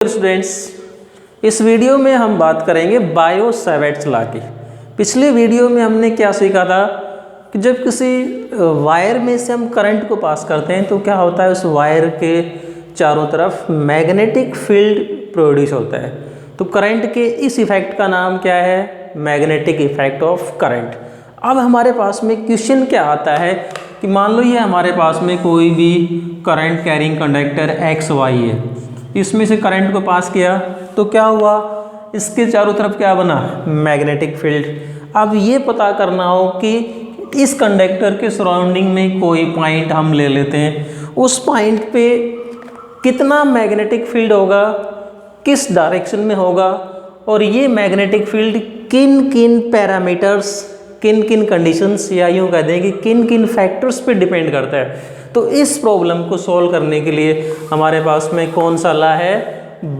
Students, इस video में हम बात करेंगे बायो-सैवर्ट्स लॉ की। पिछले वीडियो में हमने क्या सीखा था कि जब किसी वायर में से हम करंट को पास करते हैं तो क्या होता है, उस वायर के चारों तरफ मैग्नेटिक फील्ड प्रोड्यूस होता है। तो करंट के इस इफेक्ट का नाम क्या है? Magnetic effect of current. अब हमारे पास में क्वेश्चन क्या आता है कि मान लो ये हमारे पास में कोई भी current carrying conductor X Y है, इसमें से करंट को पास किया तो क्या हुआ, इसके चारों तरफ क्या बना? Magnetic field. अब ये पता करना हो कि इस कंडक्टर के सराउंडिंग में कोई पॉइंट हम ले लेते हैं, उस पॉइंट पे कितना मैग्नेटिक फील्ड होगा, किस डायरेक्शन में होगा, और ये मैग्नेटिक फील्ड किन किन पैरामीटर्स, किन किन कंडीशंस, या यूँ कह दें कि किन किन फैक्टर्स पे डिपेंड करता है। तो इस प्रॉब्लम को सॉल्व करने के लिए हमारे पास में कौन सा लॉ है?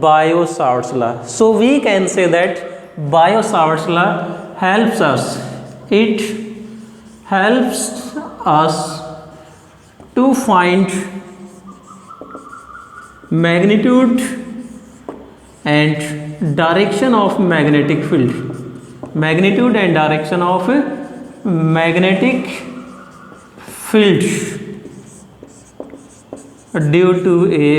Biot Savart's law. So we can say that Biot Savart's law helps us, it helps us to find magnitude and direction of magnetic field, magnitude and direction of magnetic field due to a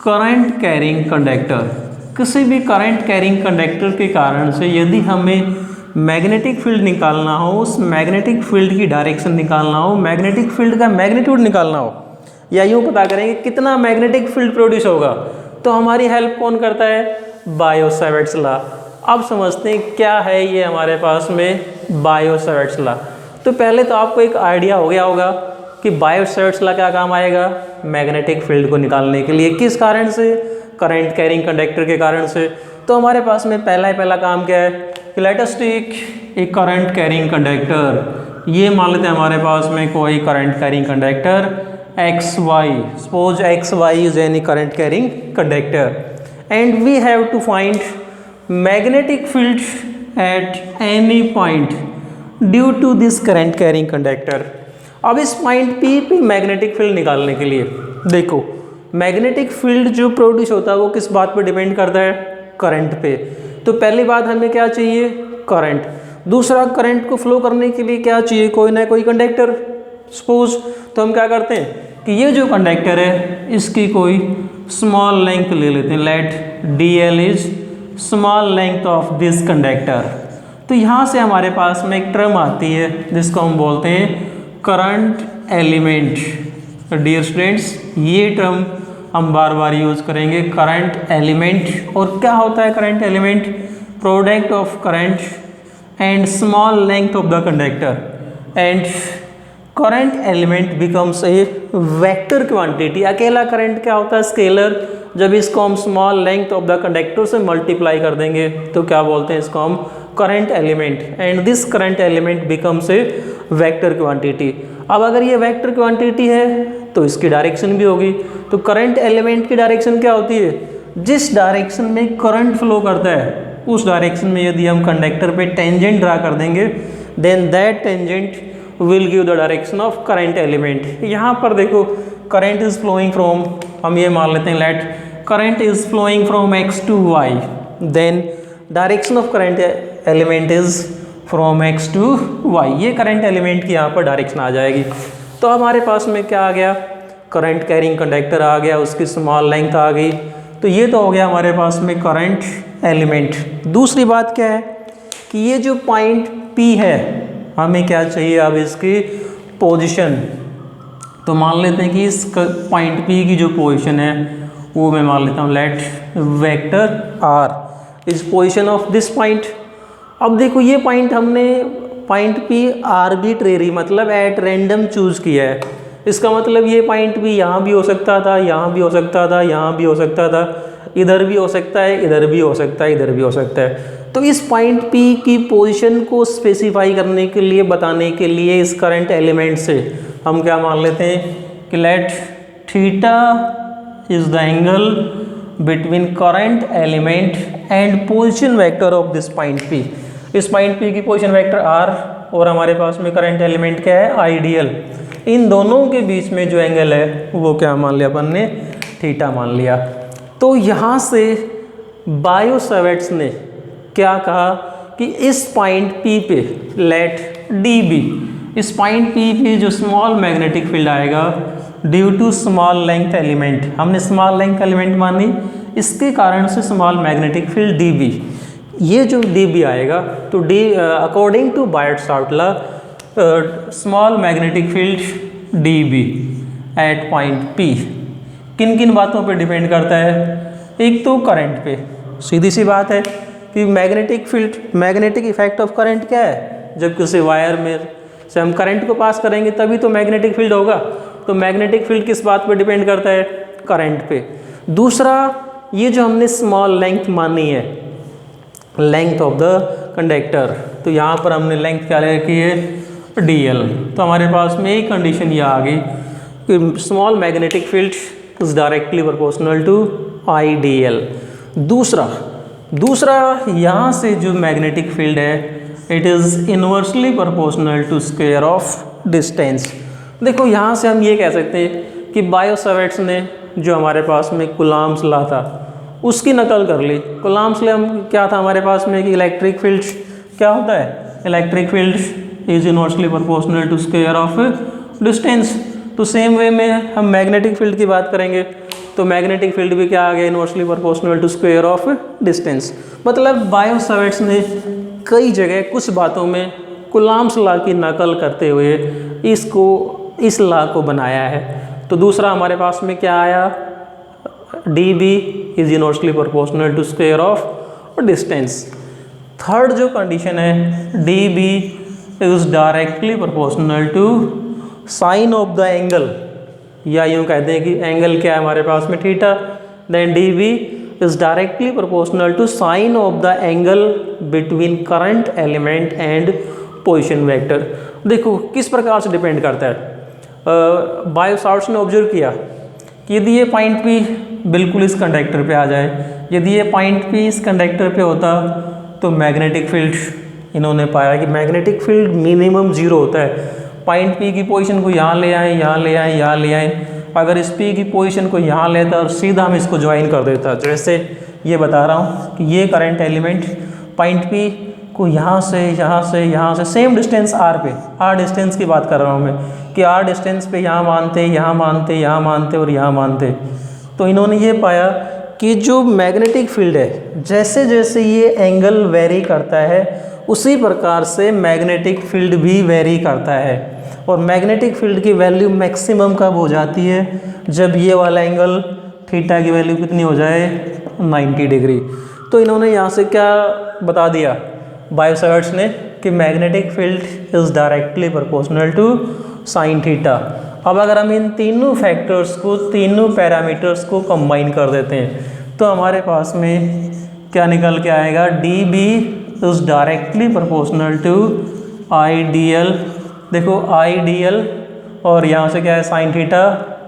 current carrying conductor. किसी भी current carrying conductor के कारण से यदि हमें magnetic field निकालना हो, उस मैग्नेटिक फील्ड की डायरेक्शन निकालना हो, मैग्नेटिक फील्ड का मैग्नीट्यूड निकालना हो, या यूँ पता करेंगे कितना मैग्नेटिक फील्ड प्रोड्यूस होगा, तो हमारी हेल्प कौन करता है? Biot Savart's law. अब समझते हैं क्या है ये हमारे पास में बायो-सैवर्ट्स लॉ। तो पहले तो आपको एक आइडिया हो गया होगा कि बायो-सैवर्ट्स लॉ क्या काम आएगा? मैग्नेटिक फील्ड को निकालने के लिए। किस कारण से? करंट कैरिंग कंडक्टर के कारण से। तो हमारे पास में पहला काम क्या है कि let us take a current carrying conductor. ये मान लेते हैं हमारे पास में कोई current carrying conductor X Y, suppose X Y is any current carrying conductor and we have to find magnetic field at any point due to this current carrying conductor. अब इस पॉइंट पी पे magnetic field निकालने के लिए देखो, magnetic field जो produce होता है वो किस बात पे डिपेंड करता है? करंट पे। तो पहली बात हमें क्या चाहिए? करंट। दूसरा, करंट को फ्लो करने के लिए क्या चाहिए? कोई ना कोई कंडक्टर। सपोज तो हम क्या करते हैं कि ये जो कंडक्टर है इसकी कोई स्मॉल लेंथ ले लेते हैं, let D L is small length of this conductor. तो यहाँ से हमारे पास में एक टर्म आती है जिसको हम बोलते हैं करंट एलिमेंट। डियर स्टूडेंट्स, ये टर्म हम बार बार यूज करेंगे, करंट एलिमेंट। और क्या होता है current element? Product of current and small length of the conductor and current element becomes a vector quantity. अकेला करंट क्या होता है? स्केलर। जब इसको हम small length of the conductor से मल्टीप्लाई कर देंगे तो क्या बोलते हैं? इसको हम current element. And this current element becomes a vector quantity. अब अगर ये वेक्टर क्वांटिटी है तो इसकी डायरेक्शन भी होगी। तो करंट एलिमेंट की डायरेक्शन क्या होती है? जिस डायरेक्शन में करंट फ्लो करता है उस डायरेक्शन में यदि हम कंडक्टर पे टेंजेंट ड्रा कर देंगे then that tangent will give the direction of current element. यहाँ पर देखो, करंट इज फ्लोइंग फ्रॉम, हम ये मान लेते हैं let current is flowing from X to Y, then direction of current element is from X to Y. ये current element की यहाँ पर डायरेक्शन आ जाएगी। तो हमारे पास में क्या आ गया? करंट कैरिंग कंडक्टर आ गया, उसकी स्मॉल लेंथ आ गई। तो ये तो हो गया हमारे पास में करंट एलिमेंट। दूसरी बात क्या है कि ये जो पॉइंट P है, हमें क्या चाहिए? अब इसकी पोजीशन। तो मान लेते हैं कि इस पॉइंट P की जो पोजीशन है वो मैं मान लेता हूँ let vector R is position of this point. अब देखो, ये पॉइंट हमने पॉइंट P आर्बिट्रेरी मतलब एट रैंडम चूज किया है। इसका मतलब ये पॉइंट P यहाँ भी हो सकता था, यहाँ भी हो सकता था, यहाँ भी हो सकता था, इधर भी हो सकता है, इधर भी हो सकता है, इधर भी हो सकता है। तो इस पॉइंट P की पोजीशन को स्पेसिफाई करने के लिए, बताने के लिए इस करंट एलिमेंट से हम क्या मान लेते हैं कि let theta is the angle between current element and position vector of this point P। इस पॉइंट P की पोजीशन वेक्टर R और हमारे पास में करंट एलिमेंट क्या है? आइडियल। इन दोनों के बीच में जो एंगल है वो क्या मान लिया अपन ने? थीटा मान लिया। तो यहाँ से बायो सेवेट्स ने क्या कहा कि इस पॉइंट P पे लेट डी बी, इस पॉइंट P पे जो स्मॉल मैग्नेटिक फील्ड आएगा due to small length element, हमने स्मॉल लेंथ एलिमेंट मानी, इसके कारण से small magnetic field d B, ये जो डी बी आएगा तो d according to Biot Savart law small magnetic field d B at point P किन किन बातों पे डिपेंड करता है? एक तो करंट पे, सीधी सी बात है कि magnetic field, magnetic effect of current क्या है? जब किसी वायर में से हम करंट को पास करेंगे तभी तो मैग्नेटिक फील्ड होगा। तो मैग्नेटिक फील्ड किस बात पे डिपेंड करता है? करंट पे। दूसरा, ये जो हमने स्मॉल लेंथ मानी है, लेंथ ऑफ द कंडक्टर, तो यहाँ पर हमने लेंथ क्या ले रखी है? DL। तो हमारे पास में एक कंडीशन ये आ गई कि small magnetic field is directly proportional to IDL। दूसरा यहाँ से जो मैग्नेटिक फील्ड है it is inversely proportional to square of distance. देखो यहाँ से हम ये कह सकते हैं कि बायो सेवेट्स ने जो हमारे पास में कूलॉम्स लॉ था उसकी नकल कर ली। कूलॉम्स लॉ क्या था हमारे पास में कि इलेक्ट्रिक फील्ड क्या होता है? Electric field is inversely proportional to square of distance. तो सेम वे में हम मैग्नेटिक फील्ड की बात करेंगे तो मैग्नेटिक फील्ड भी क्या आ गया? Inversely proportional to square of distance. मतलब बायो सेवेट्स ने कई जगह कुछ बातों में कूलॉम्स लॉ की नकल करते हुए इस लॉ को बनाया है। तो दूसरा हमारे पास में क्या आया? DB is inversely proportional to square of distance. Third जो कंडीशन है DB is directly proportional to sine of the angle, या यूँ कहते हैं कि एंगल क्या है हमारे पास में? Theta. Then DB is directly proportional to sine of the angle between current element and position vector. देखो किस प्रकार से डिपेंड करता है। बायो सावर्ट्स ने ऑब्जर्व किया कि यदि ये पॉइंट P बिल्कुल इस कंडक्टर पे आ जाए, यदि ये पॉइंट P इस कंडक्टर पे होता तो मैग्नेटिक फील्ड, इन्होंने पाया कि मैग्नेटिक फील्ड मिनिमम 0 होता है। पॉइंट P की पोजीशन को यहाँ ले आए, यहाँ ले आए, यहाँ ले आए। अगर इस P की पोजीशन को यहाँ लेता और सीधा हम इसको ज्वाइन कर देता, जैसे ये बता रहा हूँ कि ये करंट एलिमेंट पॉइंट P को यहाँ से सेम डिस्टेंस R डिस्टेंस की बात कर रहा हूँ मैं कि R डिस्टेंस पे यहाँ मानते और यहाँ मानते। तो इन्होंने ये पाया कि जो मैग्नेटिक फील्ड है जैसे जैसे ये एंगल वेरी करता है उसी प्रकार से मैग्नेटिक फील्ड भी वेरी करता है। और मैग्नेटिक फील्ड की वैल्यू मैक्सिमम कब हो जाती है? जब ये वाला एंगल थीटा की वैल्यू कितनी हो जाए? 90 डिग्री। तो इन्होंने यहाँ से क्या बता दिया बायो सेवेट्स ने कि magnetic field is directly proportional to sine theta. अब अगर हम इन तीनों फैक्टर्स को, तीनों पैरामीटर्स को कंबाइन कर देते हैं तो हमारे पास में क्या निकल के आएगा? DB is directly proportional to IDL। देखो IDL और यहाँ से क्या है? साइन थीटा,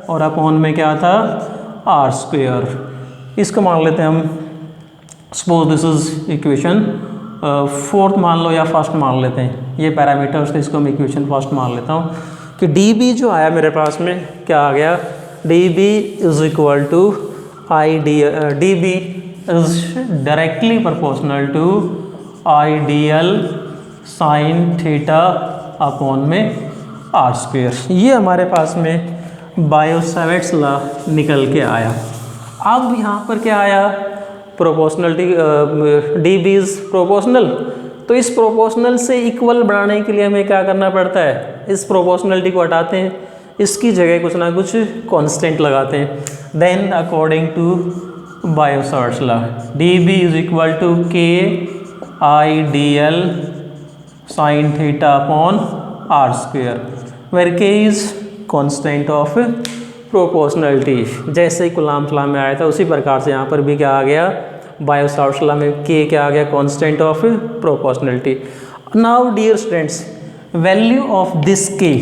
और अपॉन में क्या था? R²। इसको मान लेते हैं हम, suppose this is equation 4th मान लो या फर्स्ट मान लेते हैं, ये पैरामीटर्स थे, इसको मैं इक्वेशन फर्स्ट मान लेता हूँ कि DB जो आया मेरे पास में क्या आ गया? DB is equal to DB is directly proportional to IDL sine theta upon में R²। ये हमारे पास में बायो सेवेट्स लॉ निकल के आया। अब यहाँ पर क्या आया? Proportionality, DB is proportional. तो इस प्रोपोर्शनल से इक्वल बनाने के लिए हमें क्या करना पड़ता है? इस प्रोपोर्शनलिटी को हटाते हैं, इसकी जगह कुछ ना कुछ कांस्टेंट लगाते हैं। Then according to Biot Savart's law DB is equal to K IDL sine theta upon R², where K is constant of proportionality. जैसे ही कूलॉम्स लॉ में आया था उसी प्रकार से यहाँ पर भी क्या आ गया? बायो सेवेट्स लॉ में K क्या आ गया? Constant of proportionality. Now dear students, value of this K,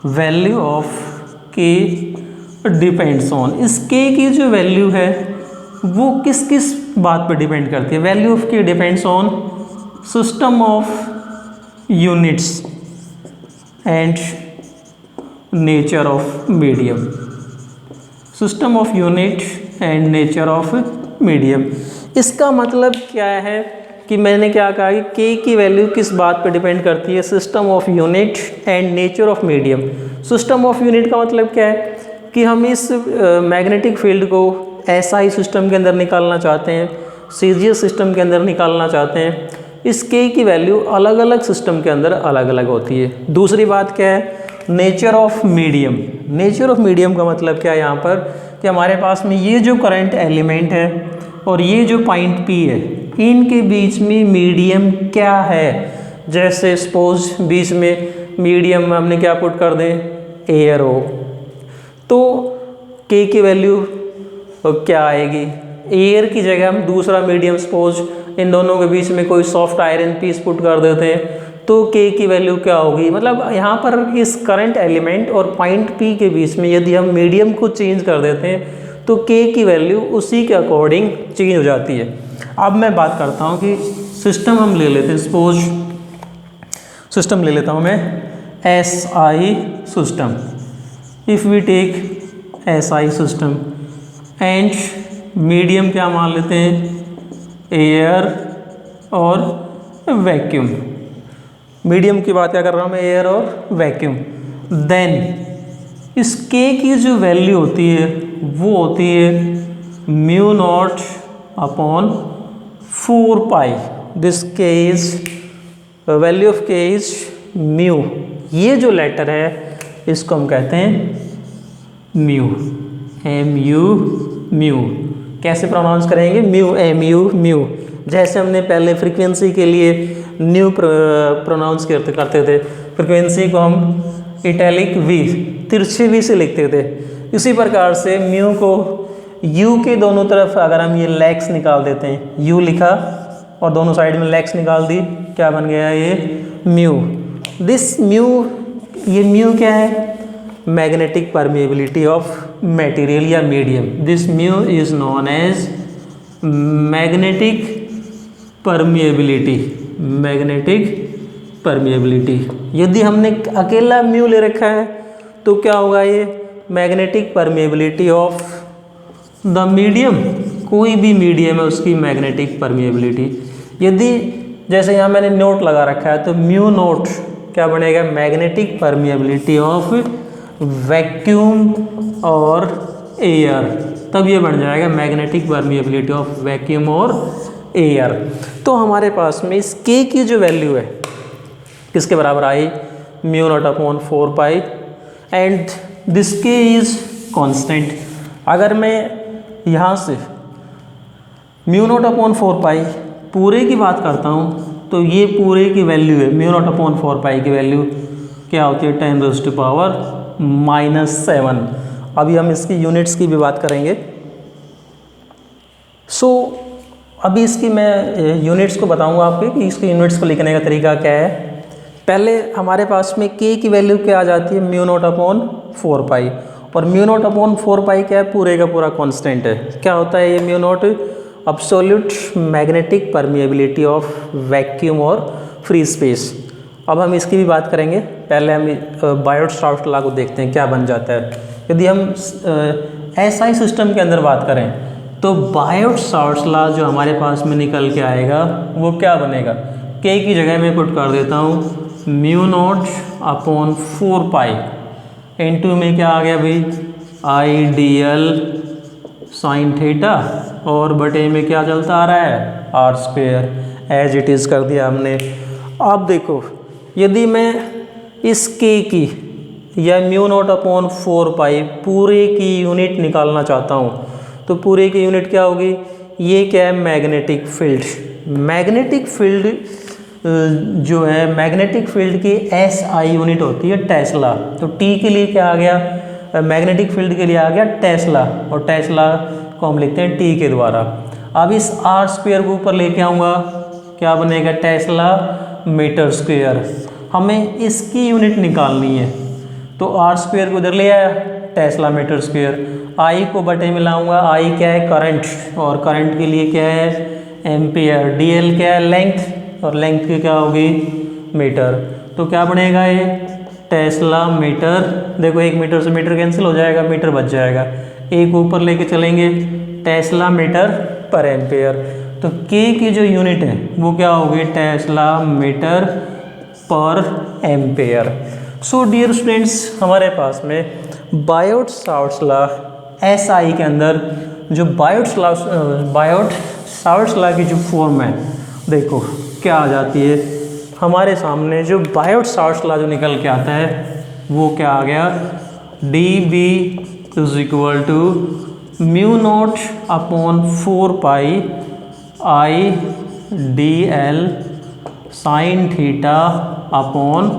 value of K depends on, इस K की जो वैल्यू है वो किस किस बात पर डिपेंड करती है? Value of K depends on system of units and nature of medium. System of unit and nature of medium. इसका मतलब क्या है कि मैंने क्या कहा कि के की वैल्यू किस बात पर डिपेंड करती है, system of unit and nature of medium. System of unit का मतलब क्या है कि हम इस मैग्नेटिक फील्ड को एसआई सिस्टम के अंदर निकालना चाहते हैं, सीजीएस सिस्टम के अंदर निकालना चाहते हैं। इस के की वैल्यू अलग अलग सिस्टम के अंदर अलग अलग होती है। दूसरी बात क्या है, nature of medium. Nature of medium का मतलब क्या है यहाँ पर कि हमारे पास में ये जो करंट एलिमेंट है और ये जो पॉइंट पी है, इनके बीच में मीडियम क्या है। जैसे सपोज बीच में मीडियम में हमने क्या पुट कर दें, एयर हो, तो के की वैल्यू क्या आएगी, एयर की जगह हम दूसरा मीडियम सपोज इन दोनों के बीच में कोई सॉफ्ट आयरन पीस पुट कर देते हैं तो के की वैल्यू क्या होगी। मतलब यहाँ पर इस करंट एलिमेंट और पॉइंट पी के बीच में यदि हम मीडियम को चेंज कर देते हैं तो के की वैल्यू उसी के अकॉर्डिंग चेंज हो जाती है। अब मैं बात करता हूँ कि सिस्टम हम ले लेते हैं, सपोज सिस्टम ले लेता हूँ मैं S I system. If we take S I system and medium क्या मान लेते हैं, एयर और वैक्यूम। मीडियम की बात क्या कर रहा हूँ मैं, एयर और वैक्यूम। देन इस के की जो वैल्यू होती है वो होती है mu naught upon 4 pi. This K is value of के इज म्यू। ये जो लेटर है इसको हम कहते हैं म्यू, एम यू म्यू। कैसे प्रोनाउंस करेंगे, म्यू, एम यू म्यू। जैसे हमने पहले फ्रीक्वेंसी के लिए न्यू प्रोनाउंस करते थे, फ्रीक्वेंसी को हम इटैलिक वी, तिरछे वी से लिखते थे। इसी प्रकार से म्यू को यू के दोनों तरफ अगर हम ये लेग्स निकाल देते हैं, यू लिखा और दोनों साइड में लेग्स निकाल दी, क्या बन गया ये म्यू। दिस म्यू, ये म्यू क्या है, मैग्नेटिक परमिएबिलिटी ऑफ मटेरियल या medium. This mu is known as magnetic permeability, magnetic permeability. यदि हमने अकेला म्यू ले रखा है तो क्या होगा, ये magnetic permeability of the medium. कोई भी मीडियम है उसकी मैग्नेटिक परमिएबिलिटी। यदि जैसे यहाँ मैंने नोट लगा रखा है तो म्यू नोट क्या बनेगा, मैग्नेटिक परमिएबिलिटी ऑफ वैक्यूम और एयर। तब ये बन जाएगा मैग्नेटिक परमिएबिलिटी ऑफ वैक्यूम और एयर। तो हमारे पास में इस के की जो वैल्यू है किसके बराबर I, mu naught upon 4 pi and this K is constant. अगर मैं यहाँ से म्यू नॉट अपॉन 4 पाई पूरे की बात करता हूँ तो ये पूरे की वैल्यू है, म्यू नॉट अपॉन 4 पाई की वैल्यू क्या होती है, 10⁻⁻⁷। अभी हम इसकी यूनिट्स की भी बात करेंगे। सो अभी इसकी मैं यूनिट्स को बताऊंगा आपके कि इसकी यूनिट्स को लिखने का तरीका क्या है। पहले हमारे पास में के की वैल्यू क्या आ जाती है, म्यू नॉट अपॉन 4 पाई, और म्यू नॉट अपॉन 4 पाई क्या है, पूरे का पूरा कांस्टेंट है। क्या होता है ये mu naught, absolute magnetic permeability of vacuum और फ्री स्पेस। अब हम इसकी भी बात करेंगे। पहले हम बायोट-सावर्ट लॉ को देखते हैं क्या बन जाता है। यदि हम एसआई सिस्टम के अंदर बात करें तो बायोट-सावर्ट लॉ जो हमारे पास में निकल के आएगा वो क्या बनेगा, के की जगह मैं पुट कर देता हूँ mu naught upon 4 pi into में क्या आ गया भाई, I D L sine theta, और बटे में क्या चलता आ रहा है, R square, as it is कर दिया हमने। अब देखो यदि मैं इस के की या म्यू नॉट अपॉन 4 पाई पूरे की यूनिट निकालना चाहता हूँ तो पूरे की यूनिट क्या होगी, ये क्या है, मैग्नेटिक फील्ड। मैग्नेटिक फील्ड जो है, मैग्नेटिक फील्ड की एस आई यूनिट होती है टेस्ला। तो टी के लिए क्या आ गया, मैग्नेटिक फील्ड के लिए आ गया टेस्ला, और टेस्ला को हम लिखते हैं टी के द्वारा। अब इस आर स्क्वेयर को ऊपर लेके आऊँगा, क्या बनेगा, टेस्ला मीटर स्क्वेयर। हमें इसकी यूनिट निकालनी है तो आर स्क्वेयर को इधर ले आया, टेस्ला मीटर स्क्वेयर। आई को बटे में लाऊंगा, आई क्या है, करंट, और करंट के लिए क्या है, एम्पियर। डी एल क्या है, लेंथ, और लेंथ की क्या होगी, मीटर। तो क्या बनेगा ये, टेस्ला मीटर। देखो 1 मीटर से मीटर कैंसिल हो जाएगा, मीटर बच जाएगा। एक ऊपर लेके चलेंगे टेस्ला मीटर पर एम्पेयर। तो के की जो यूनिट है वो क्या होगी, tesla meter per ampere. So dear students, हमारे पास में बायोट-सावर्ट्स लॉ एसआई के अंदर जो बायोट-सावर्ट्स लॉ की जो फॉर्म है देखो क्या आ जाती है हमारे सामने। जो बायोट-सावर्ट्स लॉ जो निकल के आता है वो क्या आ गया, D B is equal to mu naught upon 4 pi I D L sine theta upon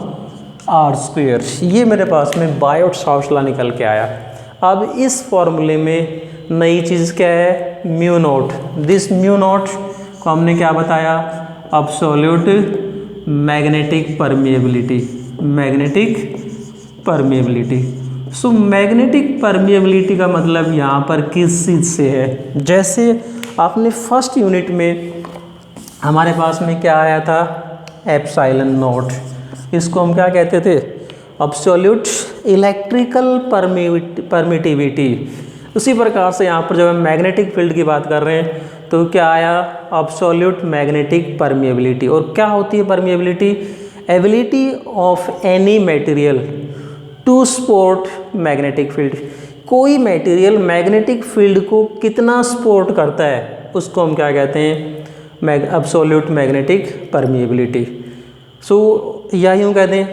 R square. ये मेरे पास में बायोट-सावर्ट्स लॉ निकल के आया। अब इस फॉर्मूले में नई चीज़ क्या है, mu not. This mu naught को हमने क्या बताया, absolute magnetic permeability, magnetic permeability. So magnetic permeability का मतलब यहाँ पर किस चीज़ से है, जैसे आपने फर्स्ट यूनिट में हमारे पास में क्या आया था, एप्सिलॉन नॉट। इसको हम क्या कहते थे, अब्सोल्यूट इलेक्ट्रिकल परमिटिविटी। उसी प्रकार से यहाँ पर जब हम मैग्नेटिक फील्ड की बात कर रहे हैं तो क्या आया, अब्सोल्यूट मैग्नेटिक परमिएबिलिटी। और क्या होती है permeability, ability of any material to support magnetic field. कोई मटेरियल मैग्नेटिक फील्ड को कितना सपोर्ट करता है उसको हम क्या कहते हैं, अब्सोल्यूट मैग्नेटिक परमिएबिलिटी। सो या यूँ कहते हैं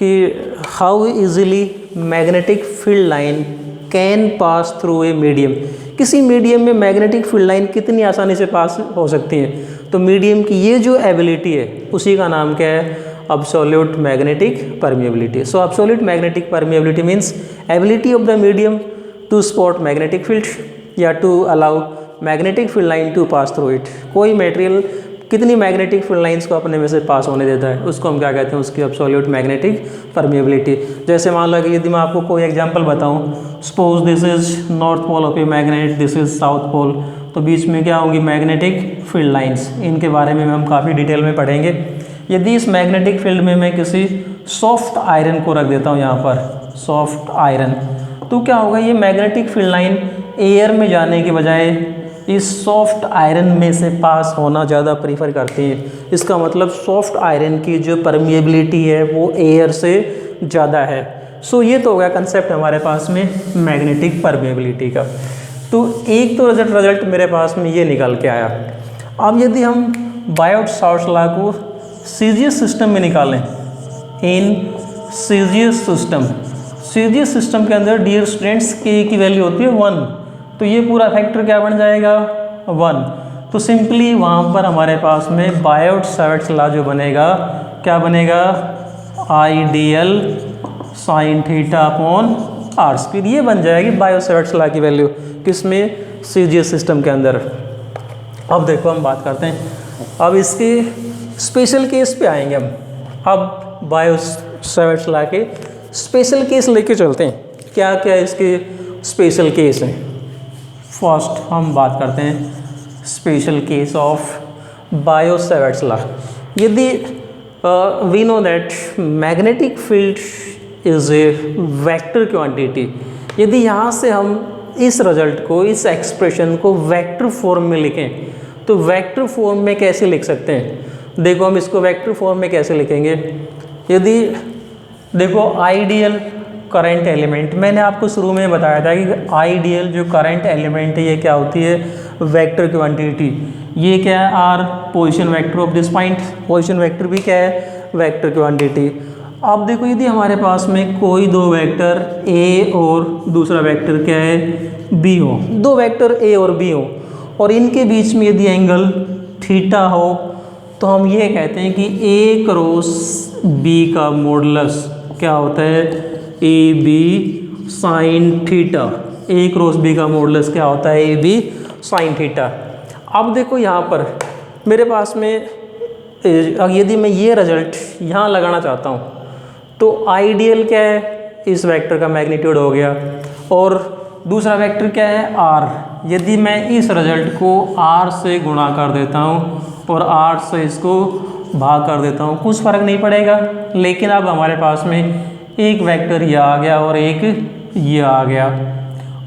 कि how easily magnetic field line can pass through a medium. किसी मीडियम में मैग्नेटिक फील्ड लाइन कितनी आसानी से पास हो सकती है, तो मीडियम की ये जो एबिलिटी है उसी का नाम क्या है, absolute magnetic permeability. So absolute magnetic permeability means ability of the medium to support magnetic field या to allow magnetic field line to pass through it. कोई मटेरियल कितनी मैग्नेटिक फील्ड लाइंस को अपने में से पास होने देता है उसको हम क्या कहते हैं, उसकी अब्सोल्यूट मैग्नेटिक परमिएबिलिटी। जैसे मान लो कि यदि मैं आपको कोई एग्जांपल बताऊं, suppose this is north pole of a magnet, this is south pole, तो बीच में क्या होंगी, मैग्नेटिक फील्ड लाइंस। इनके बारे में हम काफ़ी डिटेल में पढ़ेंगे। यदि इस मैग्नेटिक फील्ड में मैं किसी सॉफ्ट आयरन को रख देता हूँ यहाँ पर, सॉफ्ट आयरन, तो क्या होगा, ये मैग्नेटिक फील्ड लाइन एयर में जाने के बजाय इस सॉफ्ट आयरन में से पास होना ज़्यादा प्रीफर करती है। इसका मतलब सॉफ्ट आयरन की जो परमिएबिलिटी है वो एयर से ज़्यादा है। सो ये तो हो गया कंसेप्ट हमारे पास में मैग्नेटिक परमिएबिलिटी का। तो एक तो रिजल्ट मेरे पास में ये निकल के आया। अब यदि हम बायोट-सावर्ट्स लॉ को सीजीएस सिस्टम में निकालें, इन सीजीएस सिस्टम के अंदर डियर स्टूडेंट्स के की वैल्यू होती है 1, तो ये पूरा फैक्टर क्या बन जाएगा, 1। तो सिंपली वहाँ पर हमारे पास में बायोट-सावर्ट्स लॉ जो बनेगा, क्या बनेगा, I D L sine theta upon R square. ये बन जाएगी बायोट-सावर्ट्स लॉ की वैल्यू, किसमें, सीजीएस सिस्टम के अंदर। अब देखो हम बात करते हैं, अब इसके स्पेशल केस पे आएंगे हम। अब बायोट-सावर्ट्स लॉ के स्पेशल केस लेके चलते हैं, क्या क्या इसके स्पेशल केस हैं। फर्स्ट हम बात करते हैं special case of Biot Savart's law. यदि we know that magnetic field is a vector quantity, यदि यहाँ से हम इस रिजल्ट को, इस एक्सप्रेशन को वेक्टर फॉर्म में लिखें तो वेक्टर फॉर्म में कैसे लिख सकते हैं, देखो हम इसको वेक्टर फॉर्म में कैसे लिखेंगे। यदि देखो आइडियल करंट एलिमेंट, मैंने आपको शुरू में बताया था कि आइडियल जो करंट एलिमेंट है ये क्या होती है, वेक्टर क्वांटिटी। ये क्या है, R position vector of this point, position vector भी क्या है, वेक्टर क्वांटिटी। अब देखो यदि हमारे पास में कोई दो वेक्टर ए और दूसरा वेक्टर क्या है, बी हो, दो वेक्टर ए और बी हो और इनके बीच में यदि एंगल थीटा हो तो हम ये कहते हैं कि ए क्रॉस बी का मॉडुलस क्या होता है, A B sine theta. A cross B का मॉडुलस क्या होता है, ए बी साइन थीटा। अब देखो यहाँ पर मेरे पास में यदि मैं ये रिजल्ट यहाँ लगाना चाहता हूँ तो आइडियल क्या है, इस वेक्टर का मैग्नीट्यूड हो गया और दूसरा वेक्टर क्या है, आर। यदि मैं इस रिजल्ट को आर से गुणा कर देता हूँ और आर से इसको भाग कर देता हूँ, कुछ फ़र्क नहीं पड़ेगा। लेकिन अब हमारे पास में एक वेक्टर ये आ गया और एक ये आ गया।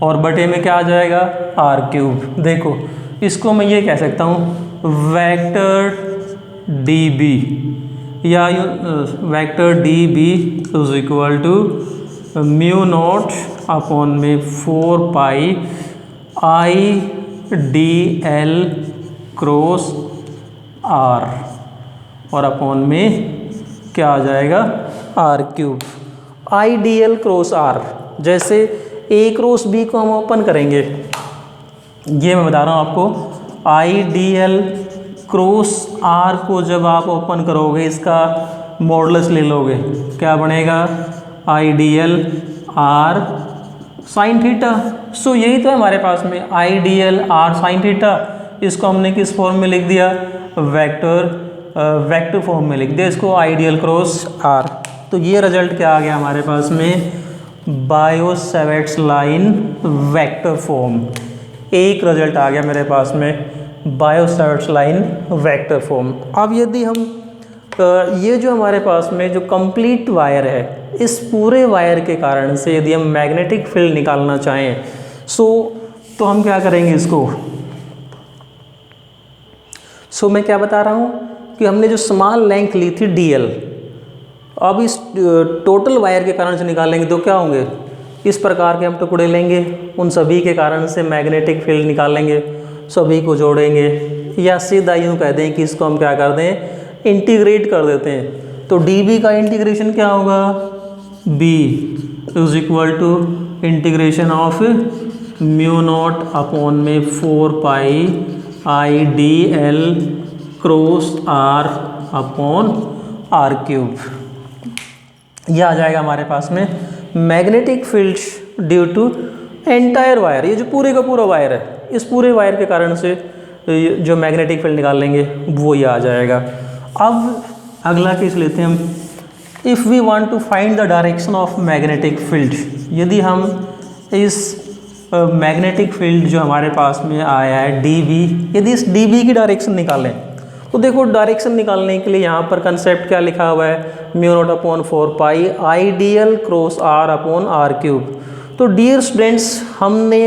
और बटे में क्या आ जाएगा आर क्यूब। देखो इसको मैं ये कह सकता हूँ वेक्टर डी बी या vector d B is equal to mu naught upon में 4 pi I D L cross R और अपॉन में क्या आ जाएगा R cube. I D L cross R, जैसे ए क्रॉस बी को हम ओपन करेंगे, ये मैं बता रहा हूँ आपको। I D L cross R को जब आप ओपन करोगे इसका मॉडुलस ले लोगे, क्या बनेगा I D L R sine theta. So यही तो है हमारे पास में I D L R sine theta. इसको हमने किस फॉर्म में लिख दिया वेक्टर फॉर्म में लिख दिया इसको I D L cross R. तो ये रिजल्ट क्या आ गया हमारे पास में बायो-सैवर्ट्स लाइन वेक्टर फॉर्म। एक रिजल्ट आ गया मेरे पास में बायो-सैवर्ट्स लाइन वेक्टर फॉर्म। अब यदि हम ये जो हमारे पास में जो कंप्लीट वायर है, इस पूरे वायर के कारण से यदि हम मैग्नेटिक फील्ड निकालना चाहें तो हम क्या करेंगे इसको। मैं क्या बता रहा हूँ कि हमने जो स्मॉल लेंथ ली थी DL, अब इस टोटल वायर के कारण से निकालेंगे तो क्या होंगे, इस प्रकार के हम टुकड़े लेंगे, उन सभी के कारण से मैग्नेटिक फील्ड निकालेंगे, सभी को जोड़ेंगे, या सीधा यूँ कह दें कि इसको हम क्या कर दें इंटीग्रेट कर देते हैं। तो DB का इंटीग्रेशन क्या होगा, B is equal to integration of mu naught upon में 4 pi I D L cross R upon R cube. यह आ जाएगा हमारे पास में magnetic field due to entire wire. ये जो पूरे का पूरा वायर है, इस पूरे वायर के कारण से जो मैग्नेटिक फील्ड निकाल लेंगे वो ये आ जाएगा। अब अगला केस लेते हैं हम। If we want to find the direction of magnetic field, यदि हम इस मैग्नेटिक फील्ड जो हमारे पास में आया है DB, यदि इस DB की डायरेक्शन निकालें तो देखो डायरेक्शन निकालने के लिए यहाँ पर कंसेप्ट क्या लिखा हुआ है, mu naught upon 4 pi I D L cross R upon R cube. तो डियर स्टूडेंट्स, हमने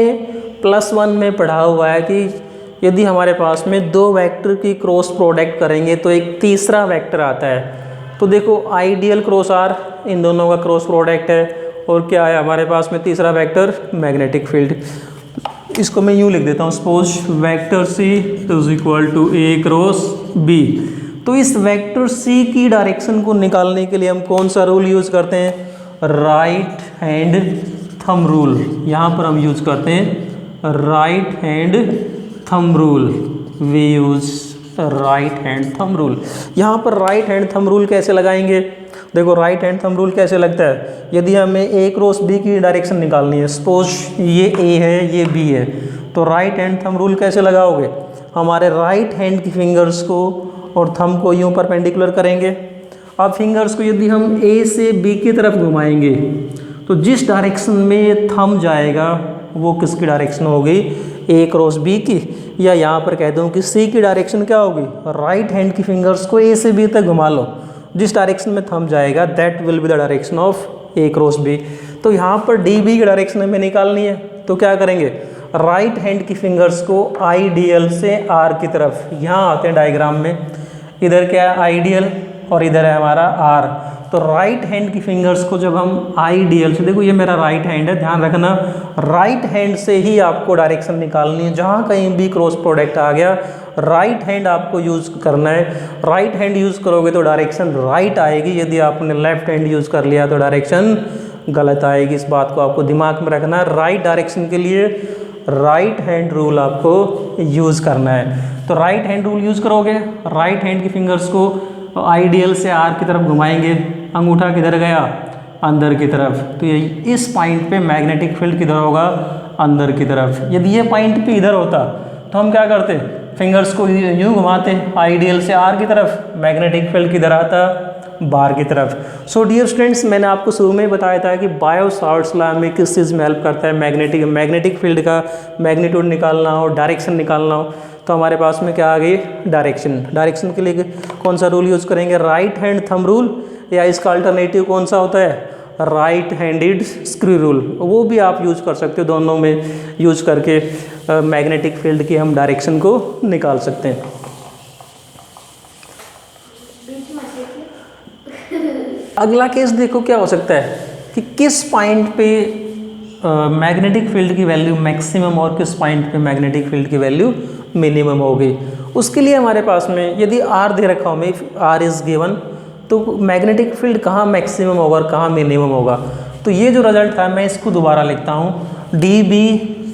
+1 में पढ़ा हुआ है कि यदि हमारे पास में दो वेक्टर की क्रॉस प्रोडक्ट करेंगे तो एक तीसरा वेक्टर आता है। तो देखो I D L cross R इन दोनों का क्रॉस प्रोडक्ट है, और क्या है हमारे पास में तीसरा वेक्टर मैग्नेटिक फील्ड। इसको मैं यूँ लिख देता हूँ, suppose vector C is equal to A cross B। तो इस वेक्टर C की डायरेक्शन को निकालने के लिए हम कौन सा रूल यूज़ करते हैं, राइट हैंड थंब रूल। यहाँ पर हम यूज़ करते हैं right hand thumb rule. We use right hand thumb rule. यहाँ पर राइट हैंड थंब रूल कैसे लगाएंगे, देखो राइट हैंड थंब रूल कैसे लगता है। यदि हमें A क्रॉस B की डायरेक्शन निकालनी है, सपोज ये A है ये B है, तो राइट हैंड थंब रूल कैसे लगाओगे, हमारे राइट हैंड की फिंगर्स को और थंब को यूँ परपेंडिकुलर करेंगे। अब फिंगर्स को यदि हम A से B की तरफ घुमाएंगे तो जिस डायरेक्शन में ये थंब जाएगा वो किसकी डायरेक्शन होगी, A क्रॉस B की। या यहाँ पर कह दूँ कि C की डायरेक्शन क्या होगी, राइट हैंड की फिंगर्स को A से B तक घुमा लो, जिस डायरेक्शन में थंब जाएगा that will be the direction of A cross B। तो यहाँ पर DB की डायरेक्शन हमें निकालनी है, तो क्या करेंगे, राइट हैंड की फिंगर्स को IDL से R की तरफ, यहाँ आते हैं डायग्राम में, इधर क्या है IDL और इधर है हमारा R। तो राइट हैंड की फिंगर्स को जब हम IDL से, देखो ये मेरा राइट हैंड है, ध्यान रखना राइट हैंड से ही आपको डायरेक्शन निकालनी है। जहाँ कहीं भी क्रॉस प्रोडक्ट आ गया राइट हैंड आपको यूज़ करना है। राइट हैंड यूज़ करोगे तो डायरेक्शन राइट आएगी, यदि आपने लेफ्ट हैंड यूज़ कर लिया तो डायरेक्शन गलत आएगी। इस बात को आपको दिमाग में रखना है। राइट डायरेक्शन के लिए राइट हैंड रूल आपको यूज़ करना है। तो राइट हैंड रूल यूज़ करोगे, राइट हैंड की फिंगर्स को IDL से R की तरफ घुमाएंगे, अंगूठा किधर गया, अंदर की तरफ। तो ये इस पॉइंट पे मैग्नेटिक फील्ड किधर होगा, अंदर की तरफ। यदि ये पॉइंट पे इधर होता तो हम क्या करते, फिंगर्स को यूँ घुमाते IDL से R की तरफ, मैग्नेटिक फील्ड किधर आता, बाहर की तरफ। सो डियर स्टूडेंट्स, मैंने आपको शुरू में बताया था कि बायो-सैवर्ट्स लॉ में किस चीज़ में हेल्प करता है, मैग्नेटिक फील्ड का मैग्नीट्यूड निकालना हो, डायरेक्शन निकालना हो। तो हमारे पास में क्या आ गई, डायरेक्शन के लिए कौन सा रूल यूज़ करेंगे, राइट हैंड थंब रूल, या इसका अल्टरनेटिव कौन सा होता है, राइट हैंडेड स्क्रू रूल, वो भी आप यूज कर सकते हो। दोनों में यूज करके मैग्नेटिक फील्ड की हम डायरेक्शन को निकाल सकते हैं। अगला केस देखो क्या हो सकता है कि किस पॉइंट पे मैग्नेटिक फील्ड की वैल्यू मैक्सिमम और किस पॉइंट पे मैग्नेटिक फील्ड की वैल्यू मिनिमम होगी। उसके लिए हमारे पास में यदि आर दे रखा हो, में आर इज़ गिवन, तो मैग्नेटिक फील्ड कहाँ मैक्सिमम होगा और कहाँ मिनिमम होगा। तो ये जो रिजल्ट था मैं इसको दोबारा लिखता हूँ, D B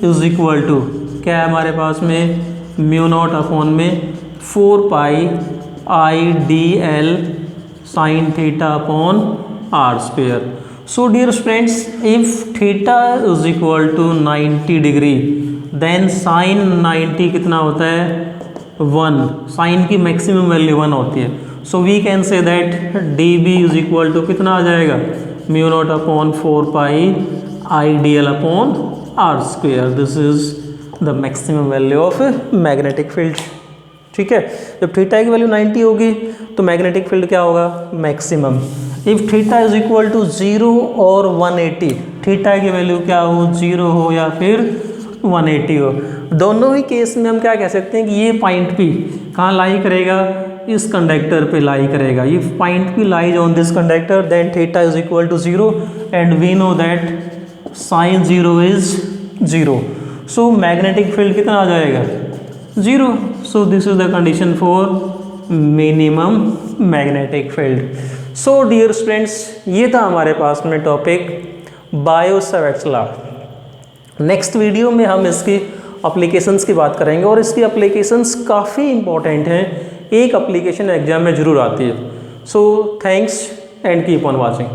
is equal to क्या है हमारे पास में म्यू नॉट अपॉन में 4 pi I D L sine theta upon R square. So dear friends, if theta is equal to 90 degree then sine 90 कितना होता है 1, साइन की मैक्सिमम वैल्यू 1 होती है। So we can say that D B is equal to कितना आ जाएगा mu naught upon 4 pi I D L upon R square. This is the maximum value of magnetic field. ठीक है, जब theta की value 90 होगी तो मैग्नेटिक फील्ड क्या होगा maximum. If theta is equal to 0 और 180, थीटा की वैल्यू क्या हो 0 हो या फिर 180 हो, दोनों ही केस में हम क्या कह सकते हैं कि ये पॉइंट पी कहाँ लाई करेगा, इस कंडक्टर पे लाई करेगा। If point P lies on this conductor then theta is equal to 0 and we know that sine 0 is 0। So magnetic field कितना आ जाएगा 0। So this is the condition for minimum magnetic field. So dear students, ये था हमारे पास में topic Biot Savart's law. Next video में हम इसकी एप्लीकेशंस की बात करेंगे और इसकी एप्लीकेशंस काफ़ी इंपॉर्टेंट हैं, एक एप्लीकेशन एग्जाम में ज़रूर आती है। So thanks and keep on watching.